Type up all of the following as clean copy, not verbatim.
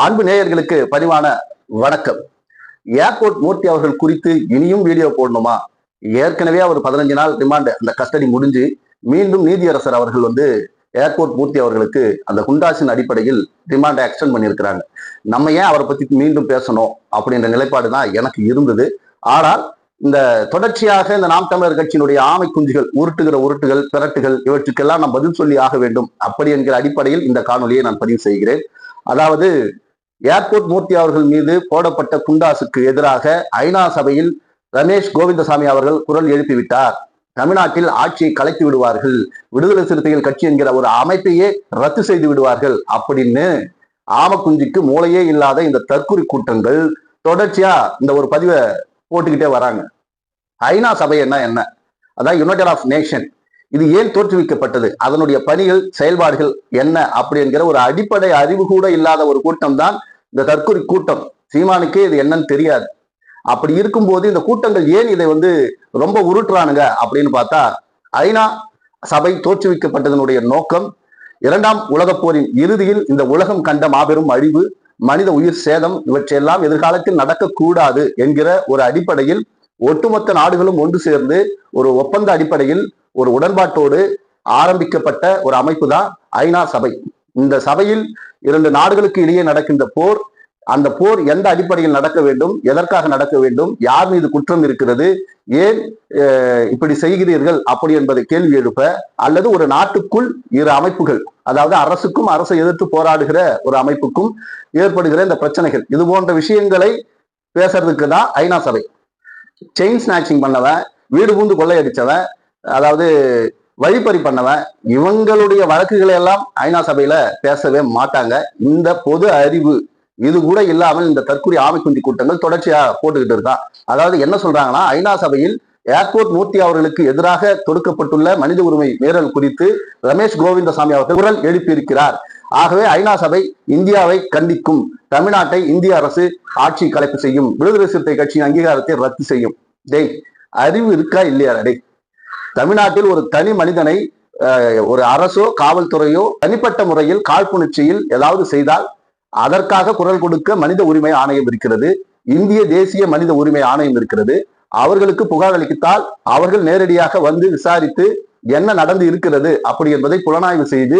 அன்பு நேயர்களுக்கு பணிவான வணக்கம். ஏர்போர்ட் மூர்த்தி அவர்கள் குறித்து இனியும் வீடியோ போடணுமா? ஏற்கனவே அவர் 15 நாள் ரிமாண்ட் அந்த கஸ்டடி முடிஞ்சு மீண்டும் நீதியரசர் அவர்கள் ஏர்போர்ட் மூர்த்தி அவர்களுக்கு அந்த குண்டாசின் அடிப்படையில் ரிமாண்டை எக்ஸ்டெண்ட் பண்ணியிருக்கிறாங்க. நம்ம ஏன் அவரை பத்தி மீண்டும் பேசணும் அப்படின்ற நிலைப்பாடு தான் எனக்கு இருந்தது. ஆனால் இந்த தொடர்ச்சியாக இந்த நாம் தமிழர் கட்சியினுடைய ஆமை குஞ்சுகள் உருட்டுகள் பிறட்டுகள் இவற்றுக்கெல்லாம் நாம் பதில் சொல்லி ஆக வேண்டும் அப்படி என்கிற அடிப்படையில் இந்த காணொலியை நான் பதிவு செய்கிறேன். அதாவது ஏர்போர்ட் மூர்த்தி அவர்கள் மீது போடப்பட்ட குண்டாசுக்கு எதிராக ஐநா சபையில் ரமேஷ் கோவிந்தசாமி அவர்கள் குரல் எழுப்பிவிட்டார். தமிழ்நாட்டில் ஆட்சியை கலைத்து விடுவார்கள், விடுதலை சிறுத்தைகள் கட்சி என்கிற ஒரு அமைப்பையே ரத்து செய்து விடுவார்கள் அப்படின்னு ஆமக்குஞ்சிக்கு மூளையே இல்லாத இந்த தற்குறி கூட்டங்கள் தொடர்ச்சியா இந்த ஒரு பதிவை போட்டுக்கிட்டே வராங்க. ஐநா சபை என்ன அதான் யுனைடெட் ஆஃப் நேஷன், இது ஏன் தோற்றுவிக்கப்பட்டது, அதனுடைய பணிகள் செயல்பாடுகள் என்ன அப்படி என்கிற ஒரு அடிப்படை அறிவு கூட இல்லாத ஒரு கூட்டம் தான் இந்த தற்கொலை கூட்டம். சீமானுக்கே இது என்னன்னு தெரியாது. அப்படி இருக்கும்போது இந்த கூட்டங்கள் ஏன் இதை ரொம்ப உருட்டுறானுங்க அப்படின்னு பார்த்தா, ஐநா சபை தோற்றுவிக்கப்பட்டதனுடைய நோக்கம் இரண்டாம் உலகப் போரின் இறுதியில் இந்த உலகம் கண்ட மாபெரும் அழிவு, மனித உயிர் சேதம் இவற்றையெல்லாம் எதிர்காலத்தில் நடக்கக்கூடாது என்கிற ஒரு அடிப்படையில் ஒட்டுமொத்த நாடுகளும் ஒன்று சேர்ந்து ஒரு ஒப்பந்த அடிப்படையில் ஒரு உடன்பாட்டோடு ஆரம்பிக்கப்பட்ட ஒரு அமைப்பு தான் ஐநா சபை. இந்த சபையில் 2 நாடுகளுக்கு இடையே நடக்கின்ற போர், அந்த போர் எந்த அடிப்படையில் நடக்க வேண்டும், எதற்காக நடக்க வேண்டும், யார் மீது குற்றம் இருக்கிறது, ஏன் இப்படி செய்கிறீர்கள் அப்படி என்பதை கேள்வி எழுப்ப, அல்லது ஒரு நாட்டுக்குள் 2 அமைப்புகள், அதாவது அரசுக்கும் அரசை எதிர்த்து போராடுகிற ஒரு அமைப்புக்கும் ஏற்படுகிற இந்த பிரச்சனைகள், இது போன்ற விஷயங்களை பேசுறதுக்கு தான் ஐநா சபை. செயின் ஸ்நாச்சிங் பண்ணவன், வீடு பூந்து கொள்ளையடிச்சவன், அதாவது வழிப்பறி பண்ணவன், இவங்களுடைய வழக்குகளை எல்லாம் ஐநா சபையில பேசவே மாட்டாங்க. இந்த பொது அறிவு இது கூட இல்லாமல் இந்த தற்கொலை ஆமைக்குஞ்சி கூட்டங்கள் தொடர்ச்சியா போட்டுக்கிட்டு இருக்கான். அதாவது என்ன சொல்றாங்கன்னா, ஐநா சபையில் ஏர்போர்ட் மூர்த்தி அவர்களுக்கு எதிராக தொடுக்கப்பட்டுள்ள மனித உரிமை மீறல் குறித்து ரமேஷ் கோவிந்தசாமி அவர்கள் குரல் எழுப்பியிருக்கிறார். ஆகவே ஐநா சபை இந்தியாவை கண்டிக்கும், தமிழ்நாட்டை இந்திய அரசு ஆட்சி கலைப்பு செய்யும், விடுதலை சிறுத்தை கட்சியின் அங்கீகாரத்தை ரத்து செய்யும். டேய், அறிவு இருக்கா இல்லையா? டேய், தமிழ்நாட்டில் ஒரு தனி மனிதனை ஒரு அரசோ காவல்துறையோ தனிப்பட்ட முறையில் காழ்ப்புணர்ச்சியில் ஏதாவது செய்தால் அதற்காக குரல் கொடுக்க மனித உரிமை ஆணையம் இருக்கிறது, இந்திய தேசிய மனித உரிமை ஆணையம் இருக்கிறது. அவர்களுக்கு புகார் அளித்தால் அவர்கள் நேரடியாக விசாரித்து என்ன நடந்து இருக்கிறது அப்படி என்பதை புலனாய்வு செய்து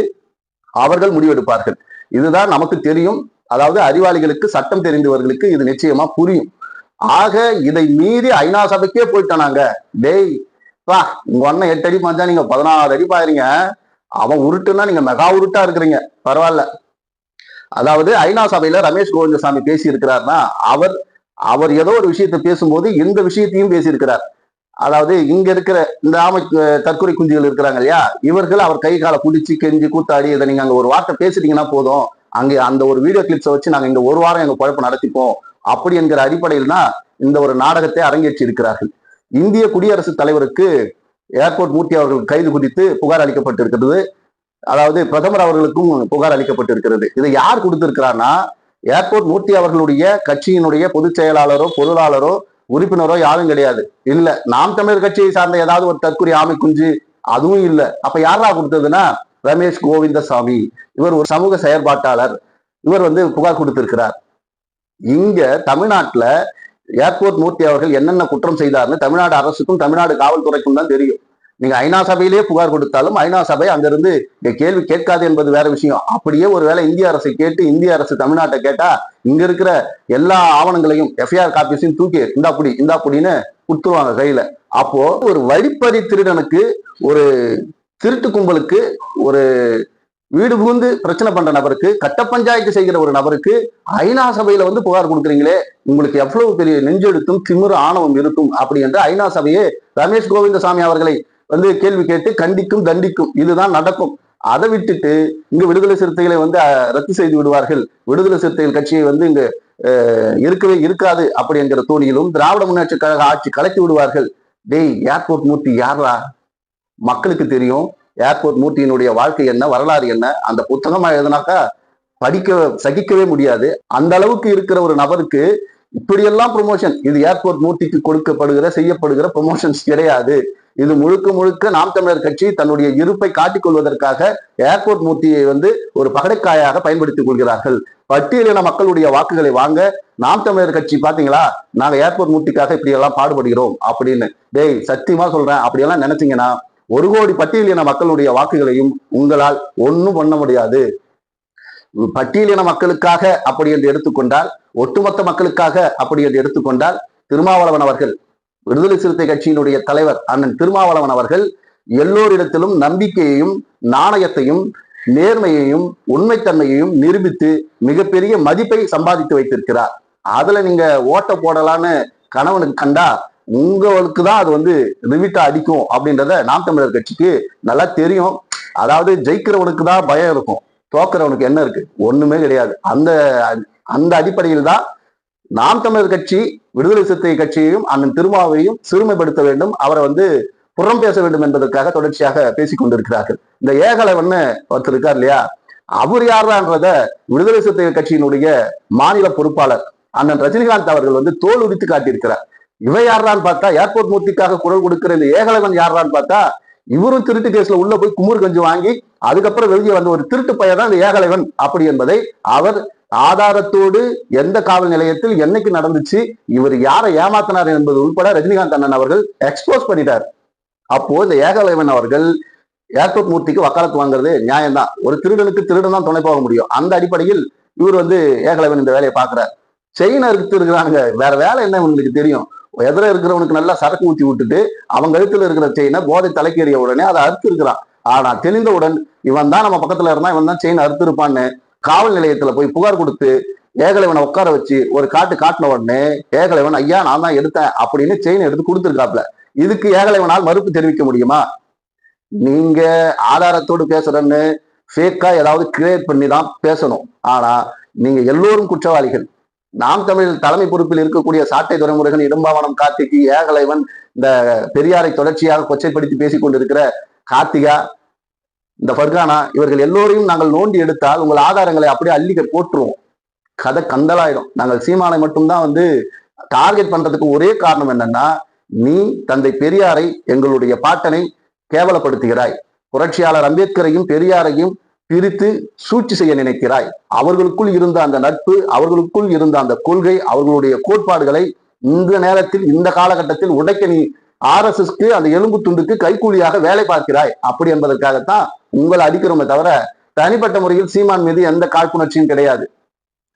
அவர்கள் முடிவெடுப்பார்கள். இதுதான் நமக்கு தெரியும். அதாவது அறிவாளிகளுக்கு, சட்டம் தெரிந்தவர்களுக்கு இது நிச்சயமா புரியும். ஆக இதை மீறி ஐநா சபைக்கே போயிட்டானாங்க. டேய் வா, உங்க அண்ணன் 8 அடி பாஞ்சா நீங்க 16 அடி பாயிருங்க, அவன் உருட்டுன்னா நீங்க மெகா உருட்டா இருக்கிறீங்க, பரவாயில்ல. அதாவது ஐநா சபையில ரமேஷ் கோவிந்தசாமி பேசி இருக்கிறார்னா, அவர் ஏதோ ஒரு விஷயத்தை பேசும்போது இந்த விஷயத்தையும் பேசியிருக்கிறார். அதாவது இங்க இருக்கிற இந்த தற்கொலை குஞ்சுகள் இருக்கிறாங்க இல்லையா, இவர்கள் அவர் கை காலை பிடிச்சி கெஞ்சி கூத்தாடி இதை நீங்க அங்க ஒரு வார்த்தை பேசிட்டீங்கன்னா போதும், அங்க அந்த ஒரு வீடியோ கிளிப்ஸை வச்சு நாங்க இங்க ஒரு வாரம் எங்க குழப்பம் நடத்திப்போம் அப்படி என்கிற அடிப்படையில் தான் இந்த ஒரு நாடகத்தை அரங்கேற்றி இருக்கிறார்கள். இந்திய குடியரசுத் தலைவருக்கு ஏர்போர்ட் மூர்த்தி அவர்கள் கைது குறித்து புகார் அளிக்கப்பட்டிருக்கிறது. அதாவது பிரதமர் அவர்களுக்கும் புகார் அளிக்கப்பட்டிருக்கிறது. இதை யார் கொடுத்திருக்கிறார்னா, ஏர்போர்ட் மூர்த்தி அவர்களுடைய கட்சியினுடைய பொதுச் செயலாளரோ பொருளாளரோ உறுப்பினரோ யாரும் கிடையாது. இல்ல, நாம் தமிழர் கட்சியை சார்ந்த ஏதாவது ஒரு தற்கொலை ஆமை குஞ்சு, அதுவும் இல்லை. அப்ப யாரா கொடுத்ததுன்னா ரமேஷ் கோவிந்தசாமி, இவர் ஒரு சமூக செயற்பாட்டாளர், இவர் புகார் கொடுத்திருக்கிறார். இங்க தமிழ்நாட்டுல ஏர்போர்ட் மூர்த்தி அவர்கள் என்னென்ன குற்றம் செய்தார்னு தமிழ்நாடு அரசுக்கும் தமிழ்நாடு காவல்துறைக்கும் தான் தெரியும். நீங்க ஐநா சபையிலேயே புகார் கொடுத்தாலும் ஐநா சபை அங்கிருந்து கேள்வி கேட்காது என்பது வேற விஷயம். அப்படியே ஒருவேளை இந்திய அரசை கேட்டு இந்திய அரசு தமிழ்நாட்டை கேட்டா இங்க இருக்கிற எல்லா ஆவணங்களையும் எஃப்ஐஆர் காப்பீஸையும் தூக்கி இந்த அப்படின்னு கொடுத்துருவாங்க கையில. அப்போ ஒரு வழிப்பறி திருடனுக்கு, ஒரு திருட்டு கும்பலுக்கு, ஒரு வீடு புகுந்து பிரச்சனை பண்ற நபருக்கு, கட்ட பஞ்சாயத்து செய்கிற ஒரு நபருக்கு ஐநா சபையில புகார் கொடுக்குறீங்களே, உங்களுக்கு எவ்வளவு பெரிய நெஞ்செழுத்தும் திமிரு ஆணவம் இருக்கும் அப்படி என்று ஐநா சபையே ரமேஷ் கோவிந்தசாமி அவர்களை கேள்வி கேட்டு கண்டிக்கும், தண்டிக்கும். இதுதான் நடக்கும். அதை விட்டுட்டு இங்க விடுதலை சிறுத்தைகளை ரத்து செய்து விடுவார்கள், விடுதலை சிறுத்தைகள் கட்சியை இங்க இருக்கவே இருக்காது அப்படி என்கிற தோணியிலும் திராவிட முன்னேற்ற கழக ஆட்சி கலைத்து விடுவார்கள். டேய், ஏர்போர்ட் மூர்த்தி யாரா? மக்களுக்கு தெரியும் ஏர்போர்ட் மூர்த்தியினுடைய வாழ்க்கை என்ன, வரலாறு என்ன. அந்த புத்தகமா எழுதினாக்கா படிக்க சகிக்கவே முடியாது. அந்த அளவுக்கு இருக்கிற ஒரு நபருக்கு இப்படியெல்லாம் ப்ரொமோஷன். இது ஏர்போர்ட் மூர்த்திக்கு செய்யப்படுகிற ப்ரொமோஷன்ஸ் கிடையாது. இது முழுக்க முழுக்க நாம் தமிழர் கட்சி தன்னுடைய இருப்பை காட்டிக் கொள்வதற்காக ஏர்போர்ட் மூர்த்தியை ஒரு பகடைக்காயாக பயன்படுத்திக் கொள்கிறார்கள். பட்டியலின மக்களுடைய வாக்குகளை வாங்க நாம் தமிழர் கட்சி பாத்தீங்களா, நாங்க ஏர்போர்ட் மூர்த்திக்காக இப்படி எல்லாம் பாடுபடுகிறோம் அப்படின்னு. டேய், சத்தியமா சொல்றேன், அப்படியெல்லாம் நினைச்சீங்கன்னா 1 கோடி பட்டியலின மக்களுடைய வாக்குகளையும் உங்களால் ஒன்னும் பண்ண முடியாது. பட்டியலின மக்களுக்காக அப்படி என்று எடுத்துக்கொண்டால், ஒட்டுமொத்த மக்களுக்காக அப்படி என்று எடுத்துக்கொண்டால், திருமாவளவன் அவர்கள், விடுதலை சிறுத்தை கட்சியினுடைய தலைவர் அண்ணன் திருமாவளவன் அவர்கள் எல்லோரிடத்திலும் நம்பிக்கையையும் நாணயத்தையும் நேர்மையையும் உண்மைத்தன்மையையும் நிரூபித்து மிகப்பெரிய மதிப்பை சம்பாதித்து வைத்திருக்கிறார். அதுல நீங்க ஓட்ட போடலான்னு கணவனுக்கு கண்டா உங்களுக்கு தான் அது ரிவிட்டா அடிக்கும் அப்படின்றத நாம் தமிழர் கட்சிக்கு நல்லா தெரியும். அதாவது ஜெயிக்கிறவனுக்கு தான் பயம் இருக்கும், தோக்குறவனுக்கு என்ன இருக்கு? ஒண்ணுமே கிடையாது. அந்த அடிப்படையில் தான் நாம் தமிழர் கட்சி விடுதலை சிறுத்தை கட்சியையும் அண்ணன் திருமாவையும் சிறுமைப்படுத்த வேண்டும், அவரை புறம் பேச வேண்டும் என்பதற்காக தொடர்ச்சியாக பேசிக் கொண்டிருக்கிறார்கள். இந்த ஏகலைவன் ஒருத்தர் இருக்கார் இல்லையா, அவர் யார்ன்றத விடுதலை சிறுத்தை கட்சியினுடைய மாநில பொறுப்பாளர் அண்ணன் ரஜினிகாந்த் அவர்கள் தோல் உரித்து காட்டியிருக்கிறார். இவன் யாரான்னு பார்த்தா, ஏர்போர்ட் மூர்த்திக்காக குரல் கொடுக்கிற இந்த ஏகலைவன் யாரான்னு பார்த்தா, இவரும் திருட்டு கேஸ்ல உள்ள போய் குமுறு கஞ்சி வாங்கி அதுக்கப்புறம் வெளியே வந்த ஒரு திருட்டு பையன் தான் இந்த ஏகலைவன் அப்படி என்பதை அவர் ஆதாரத்தோடு எந்த காவல் நிலையத்தில் என்னைக்கு நடந்துச்சு, இவர் யாரை ஏமாத்தினார் என்பது உட்பட ரஜினிகாந்த் அண்ணன் அவர்கள் எக்ஸ்போஸ் பண்ணிட்டார். அப்போ இந்த ஏகலைவன் அவர்கள் ஏர்போர்ட் மூர்த்திக்கு வக்காலத்து வாங்குறது நியாயம்தான். ஒரு திருடனுக்கு திருடன் தான் துணை போக முடியும். அந்த அடிப்படையில் இவர் ஏகலைவன் இந்த வேலையை பாக்குறார். செயின் அறுத்து இருக்கிறானுங்க, வேற வேலை என்ன உங்களுக்கு தெரியும்? எதிர இருக்கிறவனுக்கு நல்லா சரக்கு ஊத்தி விட்டுட்டு அவன் கழுத்துல இருக்கிற செயினை போதை தலைக்கேறிய உடனே அதை அறுத்து இருக்கிறான். ஆனா தெளிந்தவுடன் இவன் தான் நம்ம பக்கத்துல இருந்தா இவன் தான் செயின் அறுத்து இருப்பான்னு காவல் நிலையத்துல போய் புகார் கொடுத்து ஏகலைவனை உட்கார வச்சு ஒரு காட்டின உடனே ஏகலைவன் ஐயா நான் தான் எடுத்தேன் அப்படின்னு செயின் எடுத்து கொடுத்துருக்காப்ல. இதுக்கு ஏகலைவனால் மறுப்பு தெரிவிக்க முடியுமா? நீங்க ஆதாரத்தோடு பேசுறன்னு ஃபேக்கா ஏதாவது கிரியேட் பண்ணி தான் பேசணும். ஆனா நீங்க எல்லோரும் குற்றவாளிகள். நாம் தமிழ் தலைமை பொறுப்பில் இருக்கக்கூடிய சாட்டை துறைமுருகன், இடும்பாவனம் கார்த்திக், ஏகலைவன், இந்த பெரியாரை தொடர்ச்சியாக கொச்சைப்படுத்தி பேசிக் கொண்டிருக்கிற கார்த்திகா, இந்த ஃபர்கானா, இவர்கள் எல்லோரையும் நாங்கள் நோண்டி எடுத்தால் உங்கள் ஆதாரங்களை அப்படியே அள்ளிக்க போட்டுருவோம். கதை கந்தலாயிடும். நாங்கள் சீமானை மட்டும்தான் டார்கெட் பண்றதுக்கு ஒரே காரணம் என்னன்னா, நீ தந்தை பெரியாரை, எங்களுடைய பாட்டனை கேவலப்படுத்துகிறாய். புரட்சியாளர் அம்பேத்கரையும் பெரியாரையும் பிரித்து சூழ்ச்சி செய்ய நினைக்கிறாய். அவர்களுக்குள் இருந்த அந்த நட்பு, அவர்களுக்குள் இருந்த அந்த கொள்கை, அவர்களுடைய கோட்பாடுகளை இந்த நேரத்தில் இந்த காலகட்டத்தில் உடைக்க நீ RSSக்கு அந்த எலும்பு துண்டுக்கு கைக்கூலியாக வேலை பார்க்கிறாய். அப்படி என்பதற்காகத்தான் உங்களை அடிக்கிறோமே தவிர தனிப்பட்ட முறையில் சீமான் மீது எந்த காழ்ப்புணர்ச்சியும் கிடையாது.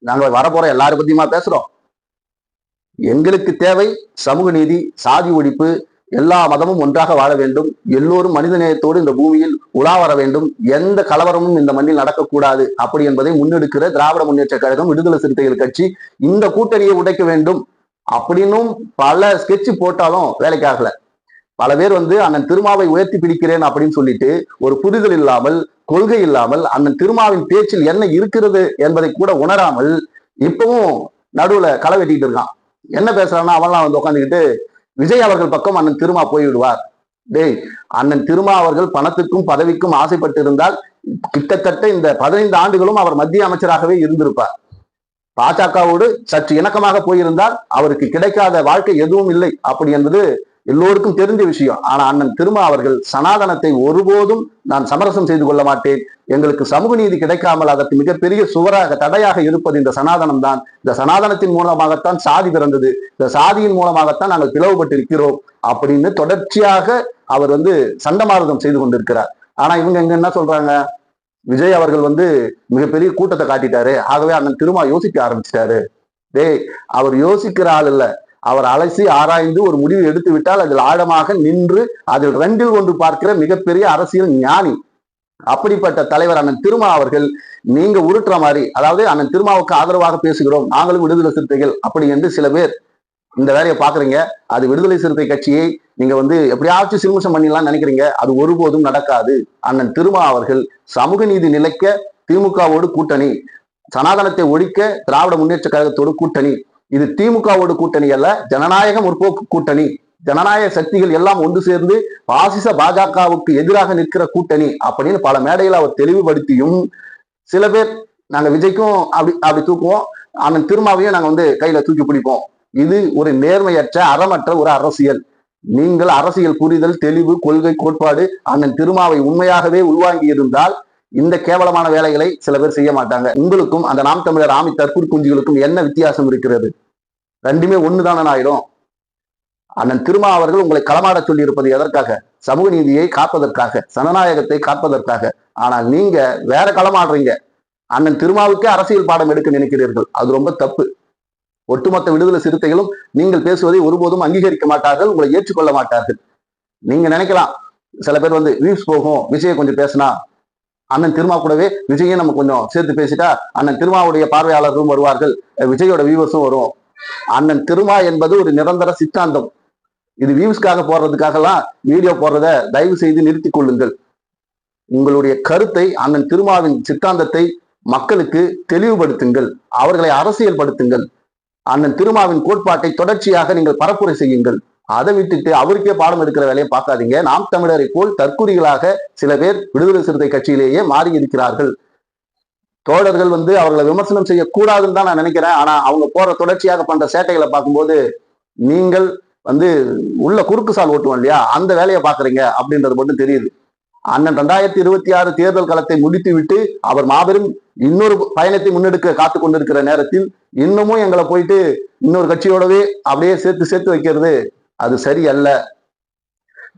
நாங்கள் வரப்போற எல்லாரும் பத்தியுமா பேசுறோம். எங்களுக்கு தேவை சமூக நீதி, சாதி ஒழிப்பு, எல்லா மதமும் ஒன்றாக வாழ வேண்டும், எல்லோரும் மனித நேயத்தோடு இந்த பூமியில் உலா வர வேண்டும், எந்த கலவரமும் இந்த மண்ணில் நடக்கக்கூடாது அப்படி என்பதை முன்னெடுக்கிற திராவிட முன்னேற்ற கழகம், விடுதலை சிறுத்தைகள் கட்சி இந்த கூட்டணியை உடைக்க வேண்டும் அப்படின்னும் பல ஸ்கெட்ச் போட்டாலும் வேலைக்காகல. பல பேர் அண்ணன் திருமாவை உயர்த்தி பிடிக்கிறேன் அப்படின்னு சொல்லிட்டு ஒரு புரிதல் இல்லாமல், கொள்கை இல்லாமல், அண்ணன் திருமாவின் பேச்சில் என்ன இருக்கிறது என்பதை கூட உணராமல் இப்பவும் நடுவுல களை வெட்டிட்டு இருக்கான். என்ன பேசுறான்னா, அவன்லாம் உட்காந்துக்கிட்டு விஜய் அவர்கள் பக்கம் அண்ணன் திருமா போய்விடுவார். டேய், அண்ணன் திருமா அவர்கள் பணத்துக்கும் பதவிக்கும் ஆசைப்பட்டு இருந்தால் கிட்டத்தட்ட இந்த 15 ஆண்டுகளும் அவர் மத்திய அமைச்சராகவே இருந்திருப்பார். பாஜகவோடு சற்று இணக்கமாக போயிருந்தால் அவருக்கு கிடைக்காத வாழ்க்கை எதுவும் இல்லை அப்படி என்பது எல்லோருக்கும் தெரிஞ்ச விஷயம். ஆனா அண்ணன் திருமா அவர்கள் சனாதனத்தை ஒருபோதும் நான் சமரசம் செய்து கொள்ள மாட்டேன், எங்களுக்கு சமூக நீதி கிடைக்காமல் அதற்கு மிகப்பெரிய சுவராக தடையாக இருப்பது இந்த சனாதனம் தான், இந்த சனாதனத்தின் மூலமாகத்தான் சாதி பிறந்தது, இந்த சாதியின் மூலமாகத்தான் நாங்கள் பிளவுபட்டு இருக்கிறோம் அப்படின்னு தொடர்ச்சியாக அவர் சண்டமாரதம் செய்து கொண்டிருக்கிறார். ஆனா இவங்க எங்க என்ன சொல்றாங்க, விஜய் அவர்கள் மிகப்பெரிய கூட்டத்தை காட்டிட்டாரு, ஆகவே அண்ணன் திருமா யோசிக்க ஆரம்பிச்சிட்டாரு. டேய், அவர் யோசிக்கிற ஆள் இல்ல, அவர் அலசி ஆராய்ந்து ஒரு முடிவு எடுத்து விட்டால் அதில் ஆழமாக நின்று அதில் 2ல் 1 பார்க்கிற மிகப்பெரிய அரசியல் ஞானி. அப்படிப்பட்ட தலைவர் அண்ணன் திருமா அவர்கள் நீங்க உருட்டுற மாதிரி, அதாவது அண்ணன் திருமாவுக்கு ஆதரவாக பேசுகிறோம் நாங்களும் விடுதலை சிறுத்தைகள் அப்படி என்று சில பேர் இந்த வேலையை பாக்குறீங்க. அது விடுதலை சிறுத்தை கட்சியை நீங்க எப்படியாச்சும் சிறுமிஷம் பண்ணிடலாம் நினைக்கிறீங்க. அது ஒருபோதும் நடக்காது. அண்ணன் திருமா அவர்கள் சமூக நீதி நிலைக்க திமுகவோடு கூட்டணி, சனாதனத்தை ஒழிக்க திராவிட முன்னேற்ற கழகத்தோடு கூட்டணி. இது திமுகவோடு கூட்டணி அல்ல, ஜனநாயக முற்போக்கு கூட்டணி. ஜனநாயக சக்திகள் எல்லாம் ஒன்று சேர்ந்து பாசிச பாஜகவுக்கு எதிராக நிற்கிற கூட்டணி அப்படின்னு பல மேடையில் அவர் தெளிவுபடுத்தியும் சில பேர் நாங்க விஜய்க்கும் அப்படி தூக்குவோம், அண்ணன் திருமாவையும் நாங்க வந்து கையில தூக்கி பிடிப்போம். இது ஒரு நேர்மையற்ற அறமற்ற ஒரு அரசியல். நீங்கள் அரசியல் புரிதல், தெளிவு, கொள்கை, கோட்பாடு அண்ணன் திருமாவை உண்மையாகவே உள்வாங்கி இருந்தால் இந்த கேவலமான வேலைகளை சில பேர் செய்ய மாட்டாங்க. உங்களுக்கும் அந்த நாம் தமிழர் ஆமி தற்கூர் குஞ்சுகளுக்கும் என்ன வித்தியாசம் இருக்கிறது? ரெண்டுமே ஒண்ணுதானே ஆயிடும். அண்ணன் திருமா அவர்கள் உங்களை களமாட சொல்லி இருப்பது எதற்காக? சமூக நீதியை காப்பதற்காக, ஜனநாயகத்தை காப்பதற்காக. ஆனால் நீங்க வேற களமாடுறீங்க. அண்ணன் திருமாவுக்கே அரசியல் பாடம் எடுக்க நினைக்கிறீர்கள். அது ரொம்ப தப்பு. ஒட்டுமொத்த விடுதலை சிறுத்தைகளும் நீங்கள் பேசுவதை ஒருபோதும் அங்கீகரிக்க மாட்டார்கள், உங்களை ஏற்றுக்கொள்ள மாட்டார்கள். நீங்க நினைக்கலாம், சில பேர் வந்து வியூஸ் போகும், விஜயை கொஞ்சம் பேசினா, அண்ணன் திருமா கூடவே விஜயை நம்ம கொஞ்சம் சேர்த்து பேசிட்டா அண்ணன் திருமாவுடைய பார்வையாளர்களும் வருவார்கள், விஜயோட வியூவர்ஸும் வரும். அண்ணன் திருமா என்பது ஒரு நிரந்தர சித்தாந்தம். இது வியூஸ்க்காக போடுறதுக்காகலாம் வீடியோ போடுறத தயவு செய்து நிறுத்திக் கொள்ளுங்கள். உங்களுடைய கருத்தை, அண்ணன் திருமாவின் சித்தாந்தத்தை மக்களுக்கு தெளிவுபடுத்துங்கள், அவர்களை அரசியல்படுத்துங்கள். அண்ணன் திருமாவின் கோட்பாட்டை தொடர்ச்சியாக நீங்கள் பரப்புரை செய்யுங்கள். அதை விட்டுட்டு அவருக்கே பாடம் எடுக்கிற வேலையை பார்க்காதீங்க. நாம் தமிழரை போல் தற்குறிகளாக சில பேர் விடுதலை சிறுத்தை கட்சியிலேயே மாறி இருக்கிறார்கள். தோழர்கள் வந்து அவர்களை விமர்சனம் செய்யக்கூடாதுன்னு தான் நான் நினைக்கிறேன். ஆனா அவங்க போற தொடர்ச்சியாக பண்ற சேட்டைகளை பார்க்கும்போது நீங்கள் வந்து உள்ள குறுக்கு சால் ஓட்டுவோம் இல்லையா, அந்த வேலையை பாக்குறீங்க அப்படின்றது மட்டும் தெரியுது. அண்ணன் 2026 தேர்தல் களத்தை முடித்து விட்டு அவர் மாபெரும் இன்னொரு பயணத்தை முன்னெடுக்க காத்து கொண்டிருக்கிற நேரத்தில் இன்னமும் எங்களை போயிட்டு இன்னொரு கட்சியோடவே அப்படியே சேர்த்து வைக்கிறது அது சரியல்ல.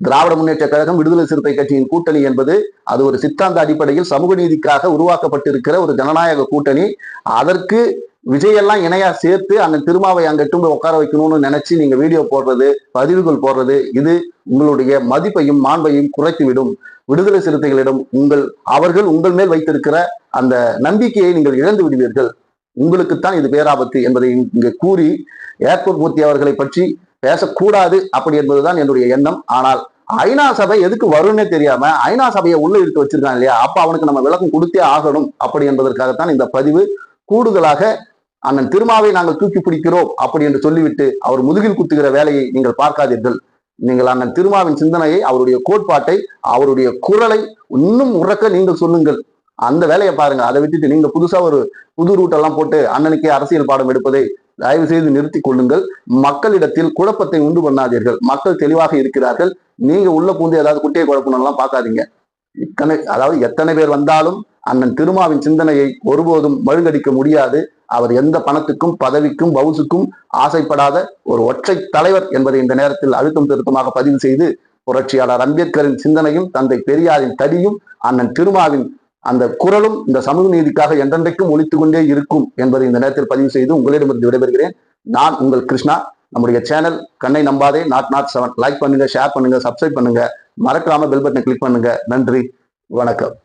திராவிட முன்னேற்ற கழகம், விடுதலை சிறுத்தை கட்சியின் கூட்டணி என்பது அது ஒரு சித்தாந்த அடிப்படையில் சமூக நீதிக்காக உருவாக்கப்பட்டிருக்கிற ஒரு ஜனநாயக கூட்டணி. அதற்கு விஜயெல்லாம் இணையா சேர்த்து அண்ணன் திருமாவை அங்கட்டும் உட்கார வைக்கணும்னு நினைச்சு நீங்க வீடியோ போடுறது, பதிவுகள் போடுறது, இது உங்களுடைய மதிப்பையும் மாண்பையும் குறைத்துவிடும். விடுதலை சிறுத்தைகளிடம் அவர்கள் உங்கள் மேல் வைத்திருக்கிற அந்த நம்பிக்கையை நீங்கள் இழந்து விடுவீர்கள். உங்களுக்குத்தான் இது பேராபத்து என்பதை இங்கு கூறி, ஏர்போர்ட் மூர்த்தி அவர்களை பற்றி பேசக்கூடாது அப்படி என்பதுதான் என்னுடைய எண்ணம். ஆனால் ஐநா சபை எதுக்கு வரும்னே தெரியாம ஐநா சபையை உள்ள இழுத்து வச்சிருக்காங்க இல்லையா, அப்ப அவனுக்கு நம்ம விளக்கம் கொடுத்தே ஆகணும் அப்படி என்பதற்காகத்தான் இந்த பதிவு. கூடுதலாக அண்ணன் திருமாவை நாங்கள் தூக்கி பிடிக்கிறோம் அப்படி என்று சொல்லிவிட்டு அவர் முதுகில் குத்துகிற வேலையை நீங்கள் பார்க்காதீர்கள். நீங்கள் அண்ணன் திருமாவின் சிந்தனையை, அவருடைய கோட்பாட்டை, அவருடைய குரலை இன்னும் உறக்க நீங்கள் சொல்லுங்கள். அந்த வேலையை பாருங்க. அதை விட்டுட்டு நீங்க புதுசா ஒரு புது ரூட்டெல்லாம் போட்டு அண்ணனுக்கே அரசியல் பாடம் எடுப்பதை தயவு செய்து நிறுத்தி கொள்ளுங்கள். மக்களிடத்தில் குழப்பத்தை உண்டு பண்ணாதீர்கள். மக்கள் தெளிவாக இருக்கிறார்கள். நீங்க உள்ள பூந்து ஏதாவது குட்டையை குழப்பணும்லாம் பார்க்காதீங்க. எத்தனை பேர் வந்தாலும் அண்ணன் திருமாவின் சிந்தனையை ஒருபோதும் மழுங்கடிக்க முடியாது. அவர் எந்த பணத்துக்கும், பதவிக்கும், பவுசுக்கும் ஆசைப்படாத ஒரு ஒற்றை தலைவர் என்பதை இந்த நேரத்தில் அழுத்தம் திருத்தமாக பதிவு செய்து, புரட்சியாளர் அம்பேத்கரின் சிந்தனையும், தந்தை பெரியாரின் தடியும், அண்ணன் திருமாவின் அந்த குரலும் இந்த சமூக நீதிக்காக என்றென்றைக்கும் ஒலித்து கொண்டே இருக்கும் என்பதை இந்த நேரத்தில் பதிவு செய்து உங்களிடமிருந்து விடைபெறுகிறேன். நான் உங்கள் கிருஷ்ணா. நம்முடைய சேனல் கண்ணை நம்பாதே not7 லைக் பண்ணுங்க, ஷேர் பண்ணுங்க, சப்ஸ்கிரைப் பண்ணுங்க, மறக்காம பெல் பட்டனை கிளிக் பண்ணுங்க. நன்றி, வணக்கம்.